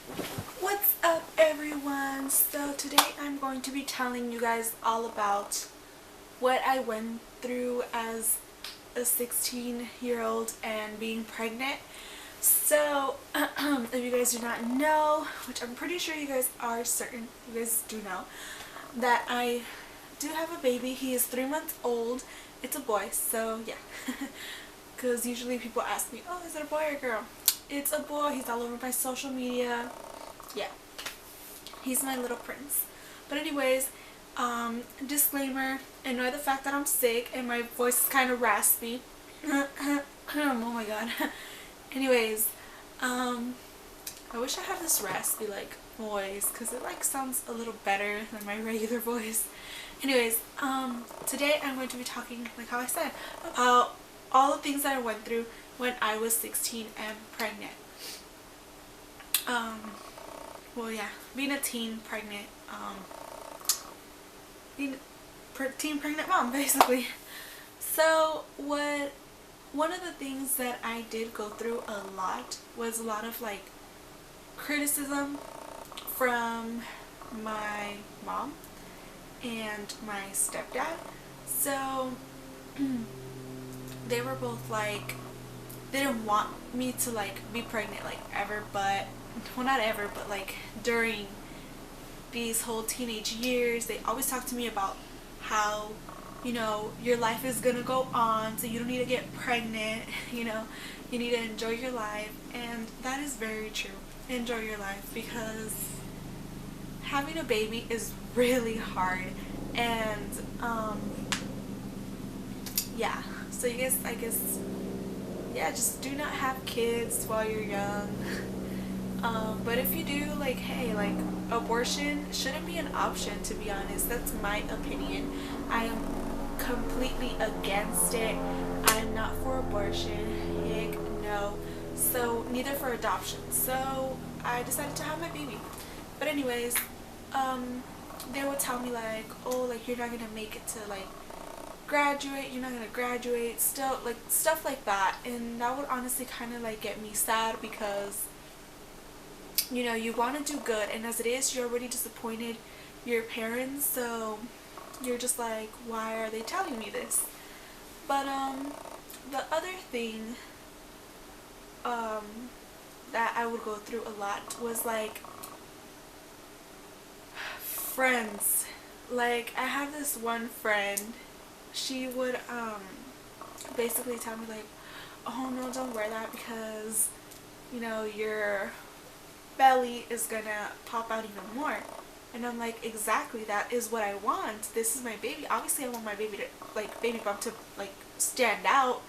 What's up, everyone? So today I'm going to be telling you guys all about what I went through as a 16-year-old and being pregnant. So if you guys do not know, which I'm pretty sure you guys are certain you guys do know, that I do have a baby. He is 3 months old. It's a boy, so yeah. Because usually people ask me, oh, is it a boy or a girl? It's a boy. He's all over my social media. Yeah, he's my little prince. But anyways, disclaimer, ignore the fact that I'm sick and my voice is kind of raspy. Oh my god. Anyways, I wish I had this raspy like voice because it like sounds a little better than my regular voice. Anyways, today I'm going to be talking, like how I said, about all the things that I went through when I was 16 and pregnant. Well, yeah, being a teen pregnant, being a teen pregnant mom, basically. So, one of the things that I did go through a lot was a lot of like criticism from my mom and my stepdad. So, they were both like, they didn't want me to like be pregnant like ever, but well, not ever, but like during these whole teenage years they always talk to me about how, you know, your life is gonna go on, so you don't need to get pregnant, you know, you need to enjoy your life. And that is very true. Enjoy your life, because having a baby is really hard. And yeah, so you guys, I guess, yeah, just do not have kids while you're young. But if you do, like, hey, like, abortion shouldn't be an option, to be honest. That's my opinion. I am completely against it. I'm not for abortion. Heck no. So, neither for adoption. So, I decided to have my baby. But anyways, they would tell me, like, oh, like, you're not gonna make it to, like, graduate, you're not gonna graduate, still, like, stuff like that. And that would honestly kind of, like, get me sad, because you know, you want to do good, and as it is, you're already disappointed your parents, so you're just like, why are they telling me this? But the other thing that I would go through a lot was like friends. Like, I have this one friend, she would basically tell me like, oh no, don't wear that because, you know, your belly is gonna pop out even more. And I'm like, exactly, that is what I want. This is my baby. Obviously I want my baby to, like, baby bump to like stand out.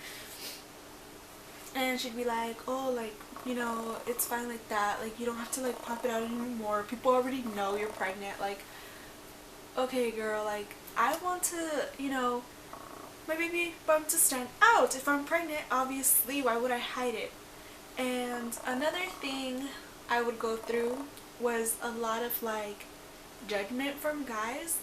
And she'd be like, oh, like, you know, it's fine like that, like, you don't have to like pop it out anymore, people already know you're pregnant. Like, okay girl, like, I want to, you know, my baby bump to stand out. If I'm pregnant, obviously, why would I hide it? And another thing I would go through was a lot of like judgment from guys.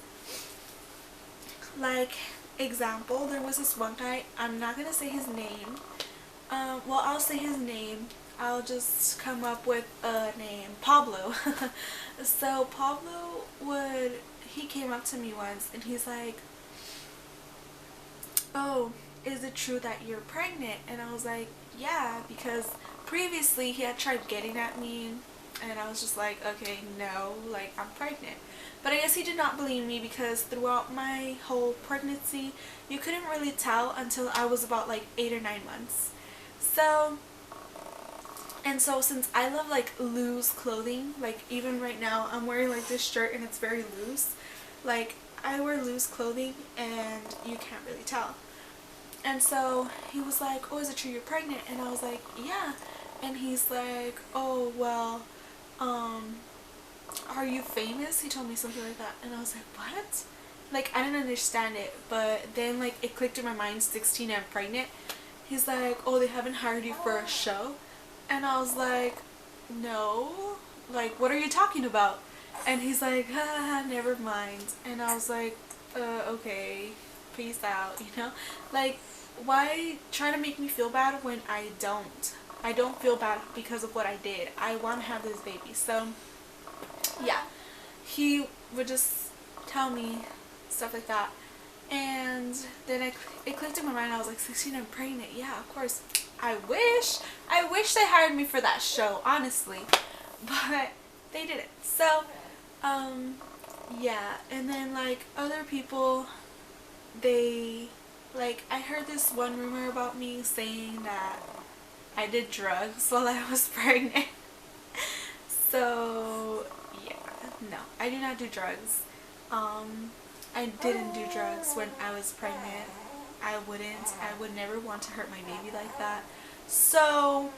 Like, example, there was this one guy, I'm not gonna say his name, well, I'll say his name, I'll just come up with a name, Pablo. So Pablo he came up to me once and he's like, oh, is it true that you're pregnant? And I was like, yeah, because previously he had tried getting at me, and I was just like, okay, no, like, I'm pregnant. But I guess he did not believe me, because throughout my whole pregnancy, you couldn't really tell until I was about like 8 or 9 months. So, and so since I love like loose clothing, like even right now I'm wearing like this shirt and it's very loose, like I wear loose clothing and you can't really tell. And so he was like, oh, is it true you're pregnant? And I was like, yeah. And he's like, oh, well, are you famous? He told me something like that. And I was like, what? Like, I didn't understand it. But then, like, it clicked in my mind, 16 and pregnant. He's like, oh, they haven't hired you for a show? And I was like, no. Like, what are you talking about? And he's like, never mind. And I was like, okay, peace out, you know? Like, why try to make me feel bad when I don't? I don't feel bad because of what I did. I want to have this baby. So yeah, he would just tell me stuff like that. And then it clicked in my mind. I was like, 16, I'm pregnant. Yeah, of course. I wish they hired me for that show, honestly. But they didn't. So, yeah. And then, like, other people, like, I heard this one rumor about me saying that I did drugs while I was pregnant. So, yeah. No, I do not do drugs. I didn't do drugs when I was pregnant. I wouldn't. I would never want to hurt my baby like that. So,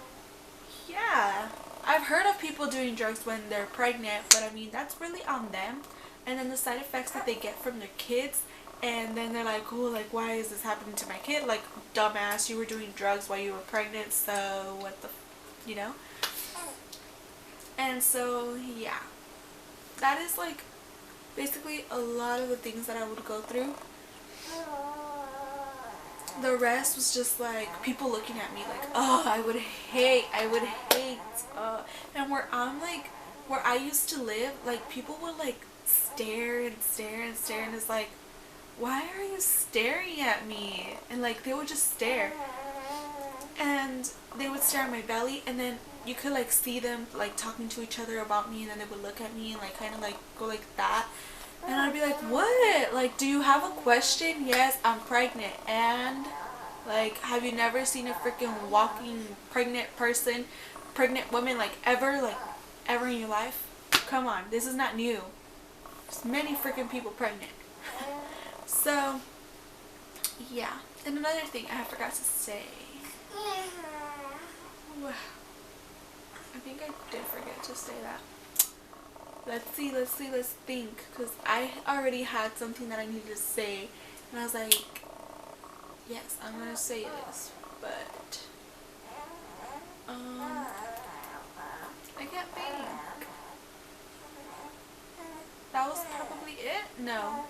yeah. I've heard of people doing drugs when they're pregnant, but I mean, that's really on them. And then the side effects that they get from their kids, and then they're like, oh, like, why is this happening to my kid? Like, dumbass, you were doing drugs while you were pregnant, so what the, you know? And so, yeah. That is, like, basically a lot of the things that I would go through. The rest was just like people looking at me like, oh, I would hate, and where I used to live, like, people would like stare and stare and stare, and it's like, why are you staring at me? And like, they would just stare, and they would stare at my belly, and then you could like see them like talking to each other about me, and then they would look at me and like kind of like go like that. And I'd be like, what? Like, do you have a question? Yes, I'm pregnant. And, like, have you never seen a freaking walking pregnant person, pregnant woman, like, ever in your life? Come on, this is not new. There's many freaking people pregnant. So, yeah. And another thing I forgot to say. I think I did forget to say that. Let's think, because I already had something that I needed to say, and I was like, yes, I'm gonna say this, but I can't think. That was probably it? No.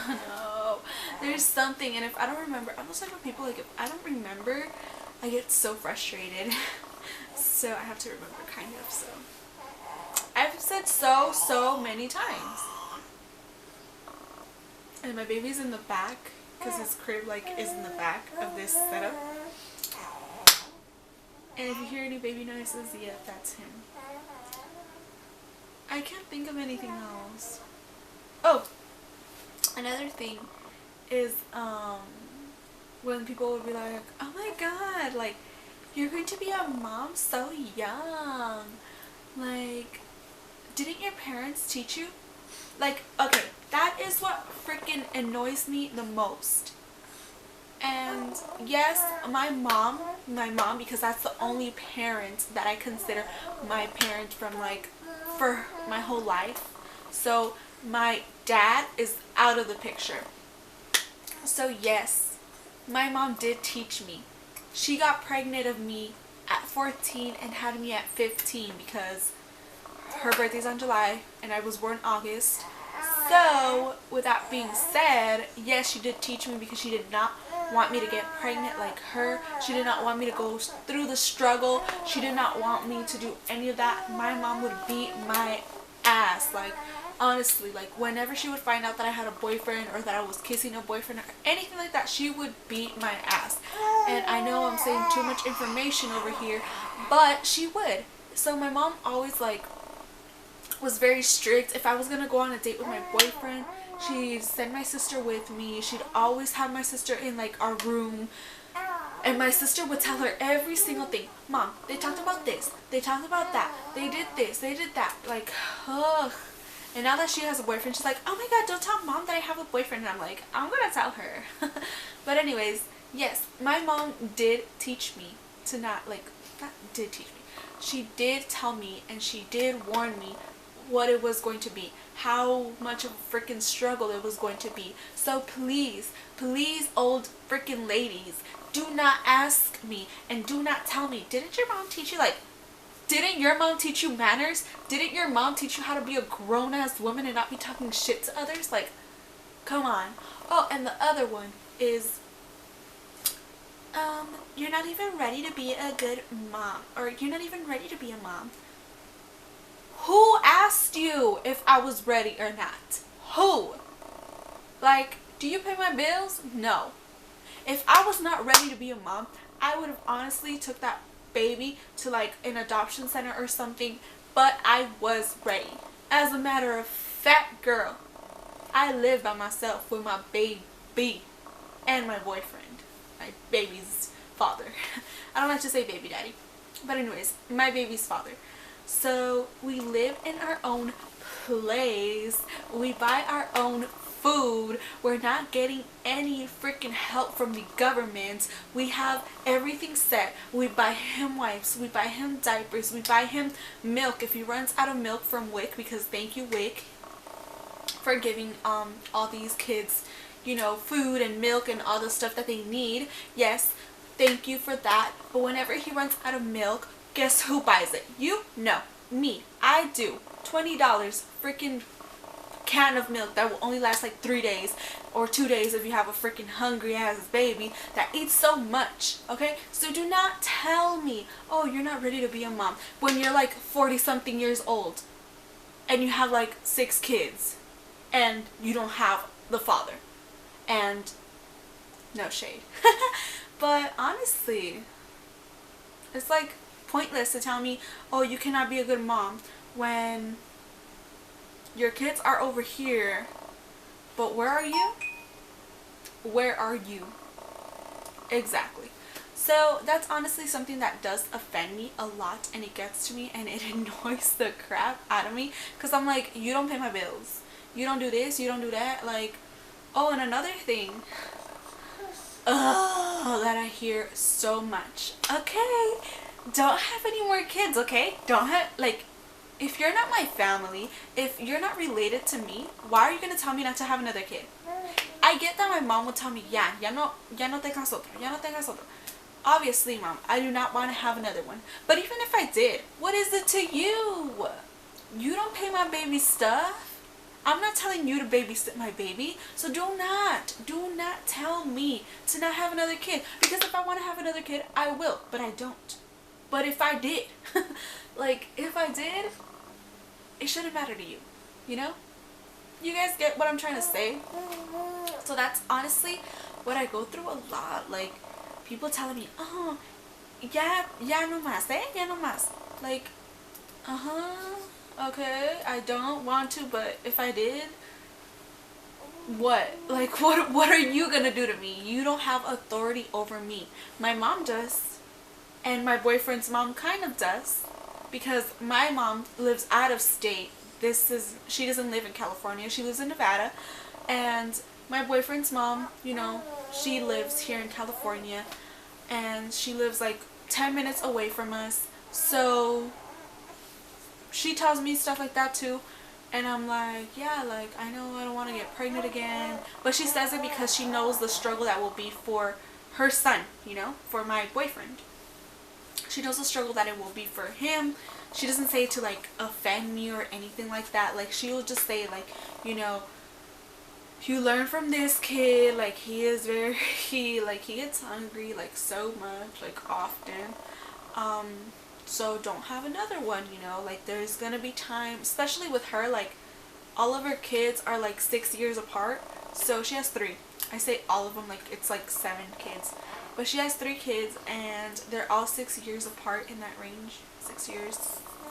No. There's something, and if I don't remember, I'm just like when people, like, if I don't remember, I get so frustrated. So I have to remember, kind of, so. I've said so many times. And my baby's in the back, because his crib, like, is in the back of this setup. And if you hear any baby noises, yeah, that's him. I can't think of anything else. Oh! Another thing is, when people would be like, oh my god, like, you're going to be a mom so young. Like, didn't your parents teach you? Like, okay, that is what freaking annoys me the most. And yes, my mom, because that's the only parent that I consider my parent from, like, for my whole life. So my dad is out of the picture. So yes, my mom did teach me. She got pregnant of me at 14 and had me at 15 because her birthday's on July and I was born August. So, with that being said, yes, she did teach me because she did not want me to get pregnant like her. She did not want me to go through the struggle. She did not want me to do any of that. My mom would beat my ass. Like, honestly, like, whenever she would find out that I had a boyfriend or that I was kissing a boyfriend or anything like that, she would beat my ass. And I know I'm saying too much information over here, but she would. So my mom always, like, was very strict. If I was gonna go on a date with my boyfriend, she'd send my sister with me. She'd always have my sister in, like, our room, and my sister would tell her every single thing. Mom, they talked about this, they talked about that, they did this, they did that. Like, ugh. And now that she has a boyfriend, she's like, oh my god, don't tell mom that I have a boyfriend. And I'm like, I'm gonna tell her. But anyways, yes, my mom did teach me to not, like, not did teach me, she did tell me and she did warn me what it was going to be, how much of a freaking struggle it was going to be. So please, please, old freaking ladies, do not ask me and do not tell me, didn't your mom teach you, like, didn't your mom teach you manners? Didn't your mom teach you how to be a grown-ass woman and not be talking shit to others? Like, come on. Oh, and the other one is, you're not even ready to be a good mom, or you're not even ready to be a mom. Who asked you if I was ready or not? Who? Like, do you pay my bills? No. If I was not ready to be a mom, I would have honestly took that baby to like an adoption center or something, but I was ready. As a matter of fact, girl, I live by myself with my baby and my boyfriend, my baby's father. I don't like to say baby daddy, but anyways, my baby's father. So we live in our own place. We buy our own food. We're not getting any freaking help from the government. We have everything set. We buy him wipes. We buy him diapers. We buy him milk if he runs out of milk from WIC, because thank you WIC for giving all these kids, you know, food and milk and all the stuff that they need. Yes, thank you for that. But whenever he runs out of milk, guess who buys it? You? No. Me. I do. $20 freaking can of milk that will only last like 3 days or 2 days if you have a freaking hungry ass baby that eats so much. Okay? So do not tell me, oh, you're not ready to be a mom when you're like 40 something years old and you have like 6 kids and you don't have the father. And no shade. But honestly, it's like pointless to tell me, oh, you cannot be a good mom when your kids are over here, but where are you? Where are you? Exactly. So that's honestly something that does offend me a lot, and it gets to me and it annoys the crap out of me, because I'm like, you don't pay my bills, you don't do this, you don't do that. Like, oh, and another thing that I hear so much, okay, don't have any more kids, okay? Don't have, like, if you're not my family, if you're not related to me, why are you going to tell me not to have another kid? I get that my mom will tell me, ya no tengas otro, ya no tengas otro. Obviously, mom, I do not want to have another one. But even if I did, what is it to you? You don't pay my baby stuff. I'm not telling you to babysit my baby. So do not tell me to not have another kid. Because if I want to have another kid, I will. But I don't. But if I did, like, if I did, it shouldn't matter to you, you know? You guys get what I'm trying to say? So that's honestly what I go through a lot. Like, people telling me, oh, ya no más, ya no más. Like, okay, I don't want to, but if I did, what? Like, what are you gonna do to me? You don't have authority over me. My mom does. And my boyfriend's mom kind of does, because my mom lives out of state. She doesn't live in California, she lives in Nevada. And my boyfriend's mom, you know, she lives here in California, and she lives like 10 minutes away from us. So she tells me stuff like that too. And I'm like, yeah, like, I know I don't want to get pregnant again. But she says it because she knows the struggle that will be for her son, you know, for my boyfriend. She knows the struggle that it will be for him. She doesn't say it to like offend me or anything like that. Like, she will just say, like, you know, you learn from this kid, like, he gets hungry like so much, like often, so don't have another one, you know. Like, there's gonna be time, especially with her, like, all of her kids are like 6 years apart. So she has 3. I say all of them, like, it's like 7 kids. But she has 3 kids, and they're all 6 years apart, in that range. 6 years,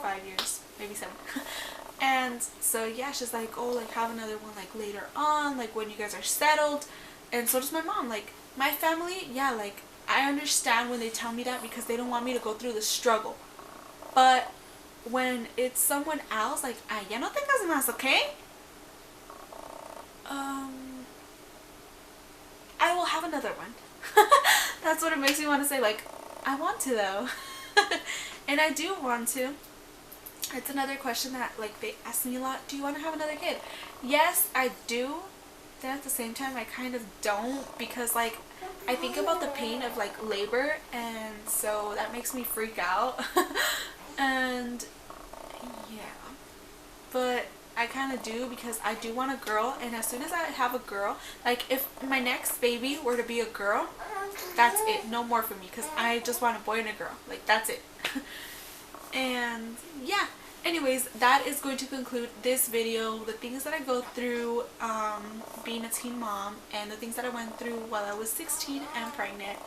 5 years, maybe 7. And so, yeah, she's like, oh, like, have another one, like, later on, like, when you guys are settled. And so does my mom. Like, my family, yeah, like, I understand when they tell me that, because they don't want me to go through the struggle. But when it's someone else, like, ay, ya no tengas más, okay? I will have another one. That's what it makes me want to say, like, I want to, though. And I do want to. It's another question that, like, they ask me a lot. Do you want to have another kid? Yes, I do. Then at the same time, I kind of don't, because, like, I think about the pain of, like, labor, and so that makes me freak out. And yeah, but I kind of do, because I do want a girl. And as soon as I have a girl, like, if my next baby were to be a girl, That's it. No more for me, because I just want a boy and a girl. Like, that's it. And yeah, anyways, that is going to conclude this video. The things that I go through being a teen mom, and the things that I went through while I was 16 and pregnant.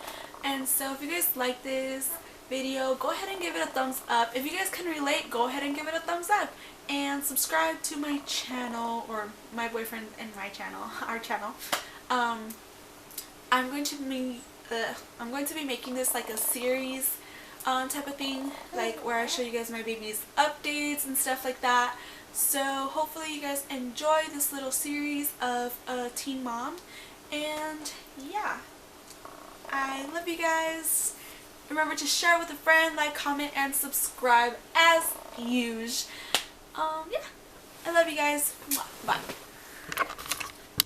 And so if you guys like this video, go ahead and give it a thumbs up. If you guys can relate, go ahead and give it a thumbs up, and subscribe to my channel, or my boyfriend and my channel, our channel. I'm going to be making this like a series type of thing, like where I show you guys my baby's updates and stuff like that. So hopefully you guys enjoy this little series of a teen mom. And yeah, I love you guys. Remember to share with a friend, like, comment, and subscribe as usual. Yeah, I love you guys. Bye.